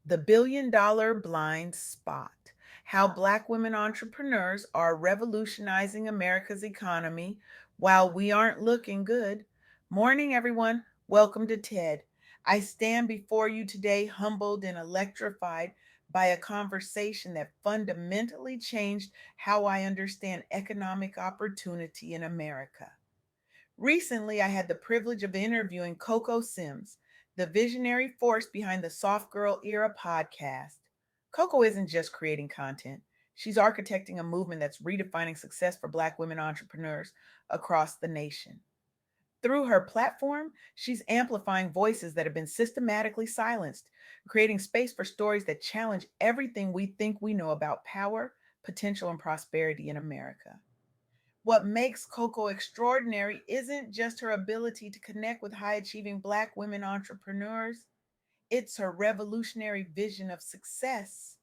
The billion-dollar blind spot. How Black women entrepreneurs are revolutionizing America's economy while we aren't looking good. Morning, everyone. Welcome to TED. I stand before you today humbled and electrified by a conversation that fundamentally changed how I understand economic opportunity in America. Recently, I had the privilege of interviewing Koko Sims, the visionary force behind the Soft Girl Era podcast. Coco isn't just creating content, she's architecting a movement that's redefining success for Black women entrepreneurs across the nation. Through her platform, she's amplifying voices that have been systematically silenced, creating space for stories that challenge everything we think we know about power, potential, and prosperity in America. What makes Coco extraordinary isn't just her ability to connect with high achieving Black women entrepreneurs, it's her revolutionary vision of success,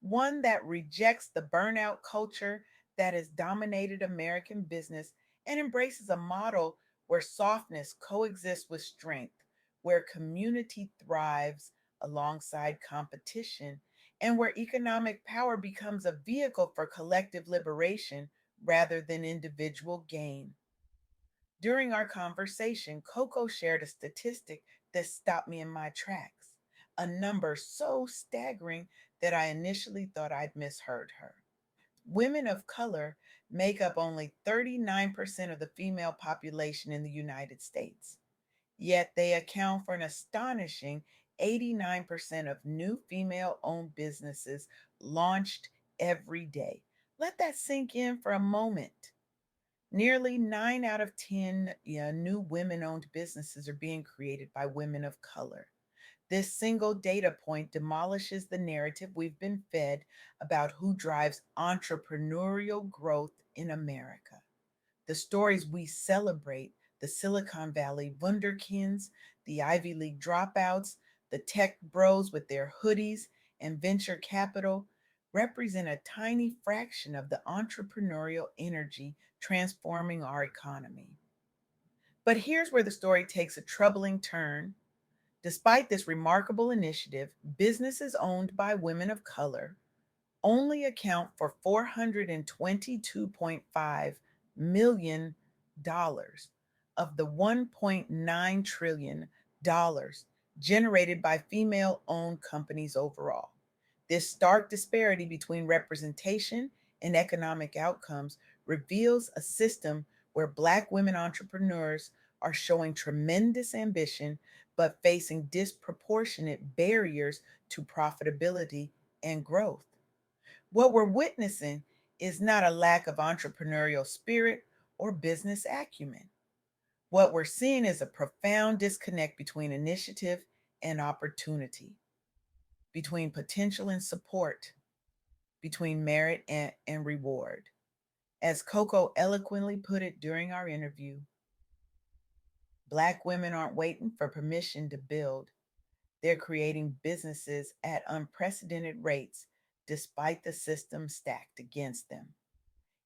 one that rejects the burnout culture that has dominated American business and embraces a model where softness coexists with strength, where community thrives alongside competition, and where economic power becomes a vehicle for collective liberation rather than individual gain. During our conversation, Coco shared a statistic that stopped me in my tracks, a number so staggering that I initially thought I'd misheard her. Women of color make up only 39% of the female population in the United States, yet they account for an astonishing 89% of new female owned businesses launched every day. Let that sink in for a moment. Nearly 9 out of 10 new women owned businesses are being created by women of color. This single data point demolishes the narrative we've been fed about who drives entrepreneurial growth in America. The stories we celebrate, the Silicon Valley wunderkinds, the Ivy League dropouts, the tech bros with their hoodies and venture capital, represent a tiny fraction of the entrepreneurial energy transforming our economy. But here's where the story takes a troubling turn. Despite this remarkable initiative, businesses owned by women of color only account for $422.5 million dollars of the $1.9 trillion dollars generated by female owned companies overall. This stark disparity between representation and economic outcomes reveals a system where Black women entrepreneurs are showing tremendous ambition but facing disproportionate barriers to profitability and growth. What we're witnessing is not a lack of entrepreneurial spirit or business acumen. What we're seeing is a profound disconnect between initiative and opportunity, between potential and support, between merit and reward. As Coco eloquently put it during our interview, Black women aren't waiting for permission to build, they're creating businesses at unprecedented rates despite the system stacked against them.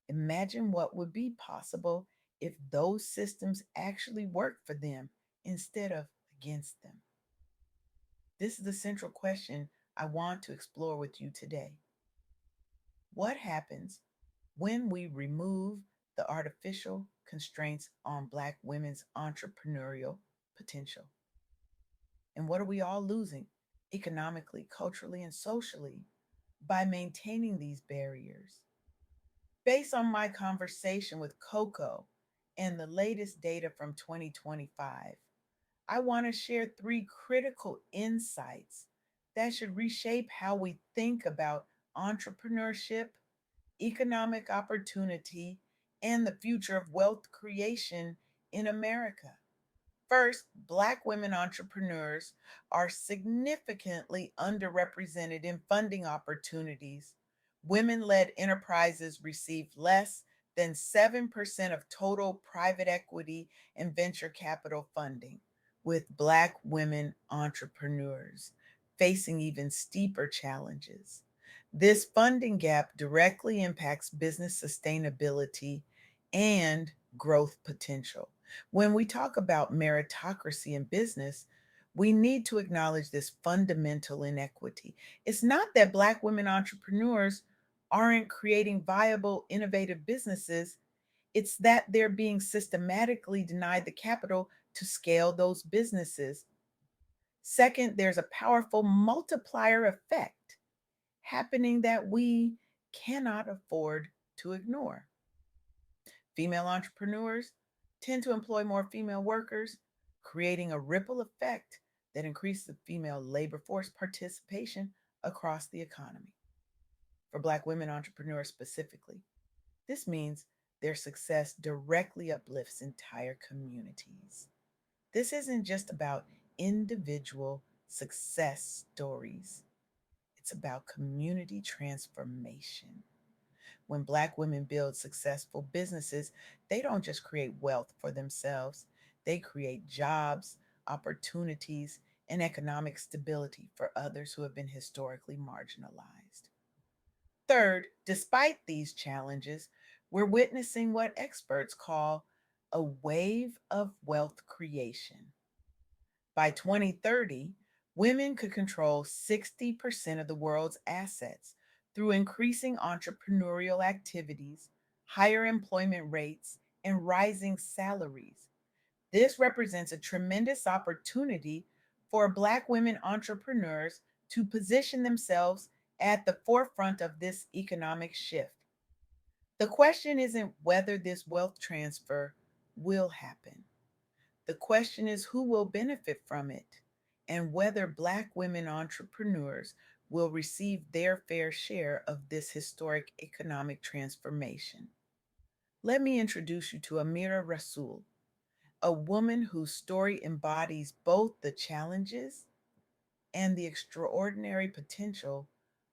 Imagine what would be possible if those systems actually worked for them instead of against them. This is the central question I want to explore with you today. What happens when we remove the artificial constraints on Black women's entrepreneurial potential? And what are we all losing economically, culturally, and socially by maintaining these barriers? Based on my conversation with Coco and the latest data from 2025, I want to share three critical insights that should reshape how we think about entrepreneurship, economic opportunity, and the future of wealth creation in America. First, Black women entrepreneurs are significantly underrepresented in funding opportunities. Women led enterprises receive less than 7% of total private equity and venture capital funding, with Black women entrepreneurs facing even steeper challenges. This funding gap directly impacts business sustainability and growth potential. When we talk about meritocracy in business, We need to acknowledge this fundamental inequity. It's not that Black women entrepreneurs aren't creating viable, innovative businesses, it's that they're being systematically denied the capital to scale those businesses. Second, there's a powerful multiplier effect happening that we cannot afford to ignore. Female entrepreneurs tend to employ more female workers, creating a ripple effect that increases the female labor force participation across the economy. For Black women entrepreneurs specifically, this means their success directly uplifts entire communities. This isn't just about individual success stories, it's about community transformation. When Black women build successful businesses, they don't just create wealth for themselves, they create jobs, opportunities, and economic stability for others who have been historically marginalized. Third, despite these challenges, we're witnessing what experts call a wave of wealth creation. By 2030, women could control 60% of the world's assets through increasing entrepreneurial activities, higher employment rates, and rising salaries. This represents a tremendous opportunity for Black women entrepreneurs to position themselves at the forefront of this economic shift. The question isn't whether this wealth transfer will happen. The question is who will benefit from it and whether Black women entrepreneurs will receive their fair share of this historic economic transformation. Let me introduce you to Amira Rasul, a woman whose story embodies both the challenges and the extraordinary potential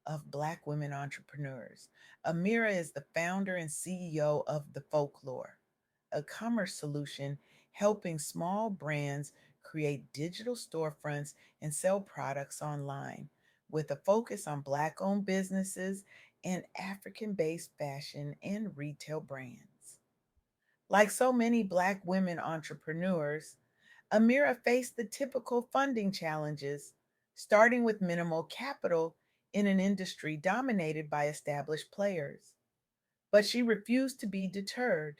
of Black women entrepreneurs. Amira is the founder and CEO of The Folklore, a commerce solution helping small brands create digital storefronts and sell products online, with a focus on Black owned businesses and African based fashion and retail brands. Like so many Black women entrepreneurs, Amira faced the typical funding challenges, starting with minimal capital in an industry dominated by established players. But she refused to be deterred.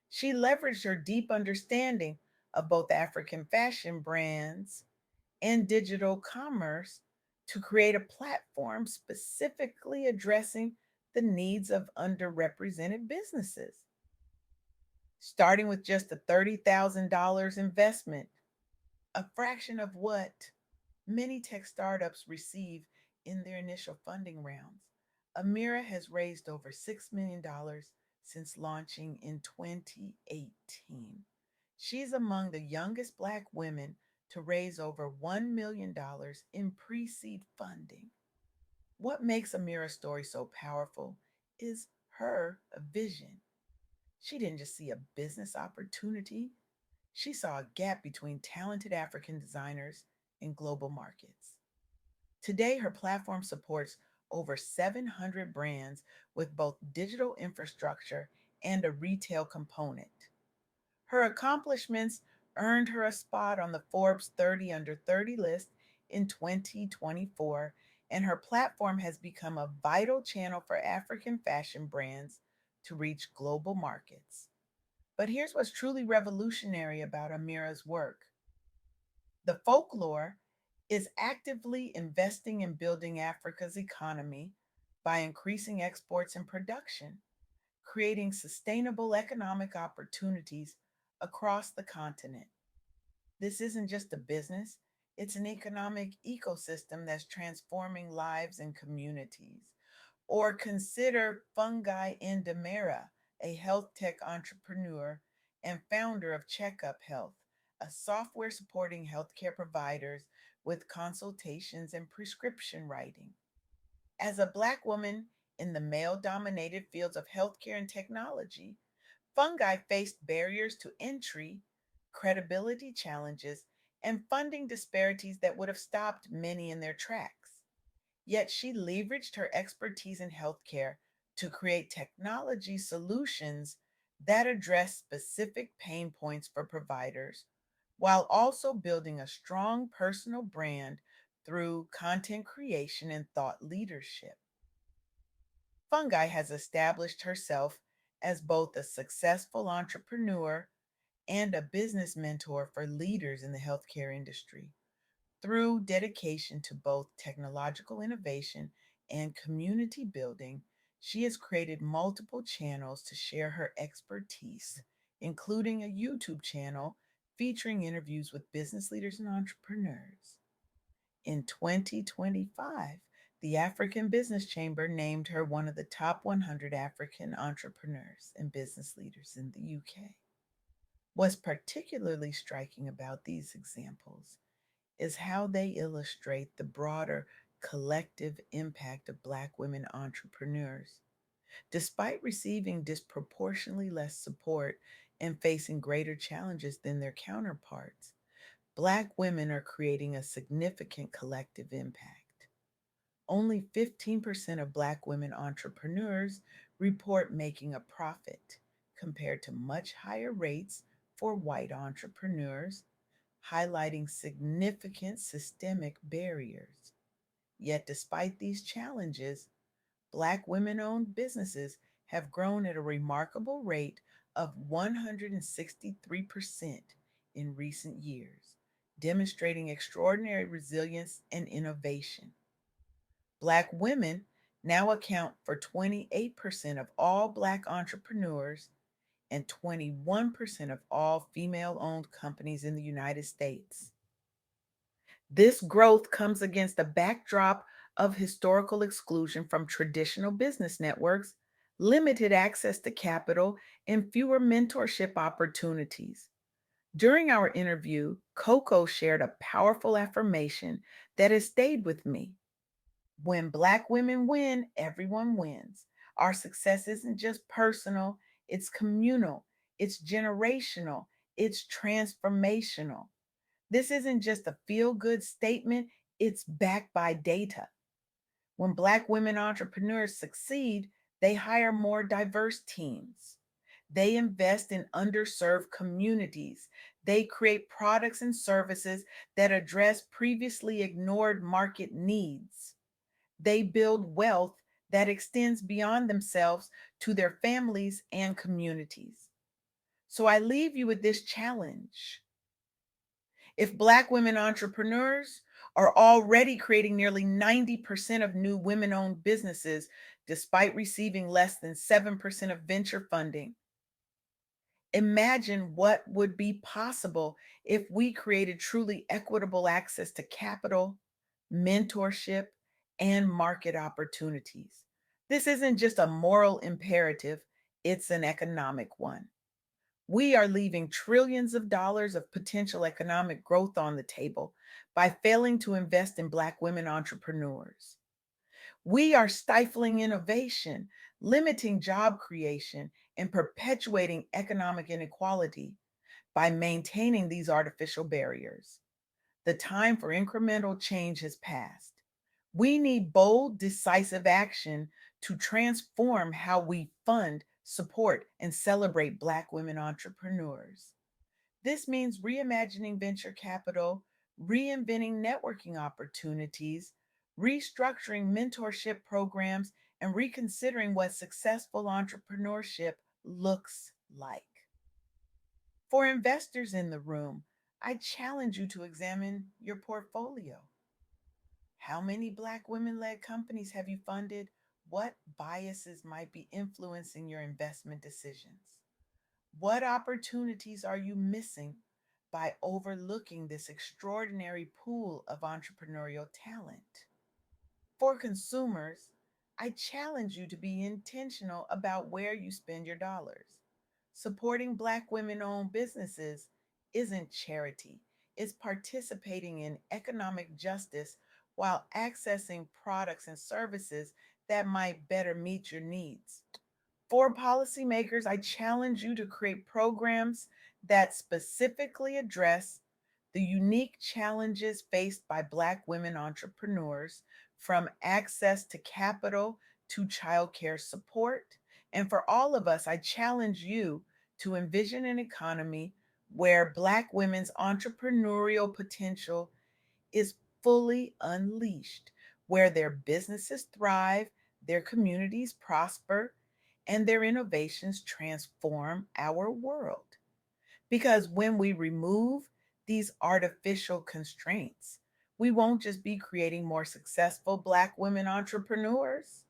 She leveraged her deep understanding of both African fashion brands and digital commerce to create a platform specifically addressing the needs of underrepresented businesses. Starting with just a $30,000 investment, a fraction of what many tech startups receive in their initial funding rounds. Amira has raised over $6 million since launching in 2018. She's among the youngest Black women to raise over $1 million in pre seed funding. What makes Amira's story so powerful is her vision. She didn't just see a business opportunity, she saw a gap between talented African designers and global markets. Today, her platform supports over 700 brands with both digital infrastructure and a retail component. Her accomplishments earned her a spot on the Forbes 30 Under 30 list in 2024, and her platform has become a vital channel for African fashion brands to reach global markets. But here's what's truly revolutionary about Amira's work: the folklore is actively investing in building Africa's economy by increasing exports and production, creating sustainable economic opportunities across the continent. This isn't just a business, it's an economic ecosystem that's transforming lives and communities. Or consider Fungi Indamera, a health tech entrepreneur and founder of Checkup Health, a software supporting healthcare providers with consultations and prescription writing. As a Black woman in the male dominated fields of healthcare and technology, Fungi faced barriers to entry, credibility challenges, and funding disparities that would have stopped many in their tracks. Yet she leveraged her expertise in healthcare to create technology solutions that address specific pain points for providers, while also building a strong personal brand through content creation and thought leadership. Fungi has established herself as both a successful entrepreneur and a business mentor for leaders in the healthcare industry. Through dedication to both technological innovation and community building, she has created multiple channels to share her expertise, including a YouTube channel featuring interviews with business leaders and entrepreneurs. In 2025, the African Business Chamber named her one of the top 100 African entrepreneurs and business leaders in the UK. What's particularly striking about these examples is how they illustrate the broader collective impact of Black women entrepreneurs. Despite receiving disproportionately less support and facing greater challenges than their counterparts, Black women are creating a significant collective impact. Only 15% of Black women entrepreneurs report making a profit, compared to much higher rates for white entrepreneurs, highlighting significant systemic barriers. Yet, despite these challenges, Black women owned businesses have grown at a remarkable rate of 163% in recent years, demonstrating extraordinary resilience and innovation. Black women now account for 28% of all Black entrepreneurs and 21% of all female owned companies in the United States. This growth comes against a backdrop of historical exclusion from traditional business networks, limited access to capital, and fewer mentorship opportunities. During our interview, Coco shared a powerful affirmation that has stayed with me. When Black women win, everyone wins. Our success isn't just personal, it's communal, it's generational, it's transformational. This isn't just a feel good statement, it's backed by data. When Black women entrepreneurs succeed, they hire more diverse teams. They invest in underserved communities. They create products and services that address previously ignored market needs. They build wealth that extends beyond themselves to their families and communities. So I leave you with this challenge. If Black women entrepreneurs are already creating nearly 90% of new women owned businesses, despite receiving less than 7% of venture funding, imagine what would be possible if we created truly equitable access to capital, mentorship, and market opportunities. This isn't just a moral imperative, it's an economic one. We are leaving trillions of dollars of potential economic growth on the table by failing to invest in Black women entrepreneurs. We are stifling innovation, limiting job creation, and perpetuating economic inequality by maintaining these artificial barriers. The time for incremental change has passed. We need bold, decisive action to transform how we fund, support, and celebrate Black women entrepreneurs. This means reimagining venture capital, reinventing networking opportunities, restructuring mentorship programs, and reconsidering what successful entrepreneurship looks like. For investors in the room, I challenge you to examine your portfolio. How many Black women led companies have you funded? What biases might be influencing your investment decisions? What opportunities are you missing by overlooking this extraordinary pool of entrepreneurial talent? For consumers, I challenge you to be intentional about where you spend your dollars. Supporting Black women owned businesses isn't charity, it's participating in economic justice while accessing products and services that might better meet your needs. For policymakers, I challenge you to create programs that specifically address the unique challenges faced by Black women entrepreneurs, from access to capital to childcare support. And for all of us, I challenge you to envision an economy where Black women's entrepreneurial potential is fully unleashed, where their businesses thrive, their communities prosper, and their innovations transform our world. Because when we remove these artificial constraints, we won't just be creating more successful Black women entrepreneurs,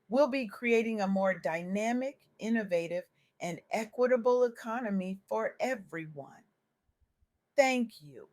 we'll be creating a more dynamic, innovative, and equitable economy for everyone. Thank you.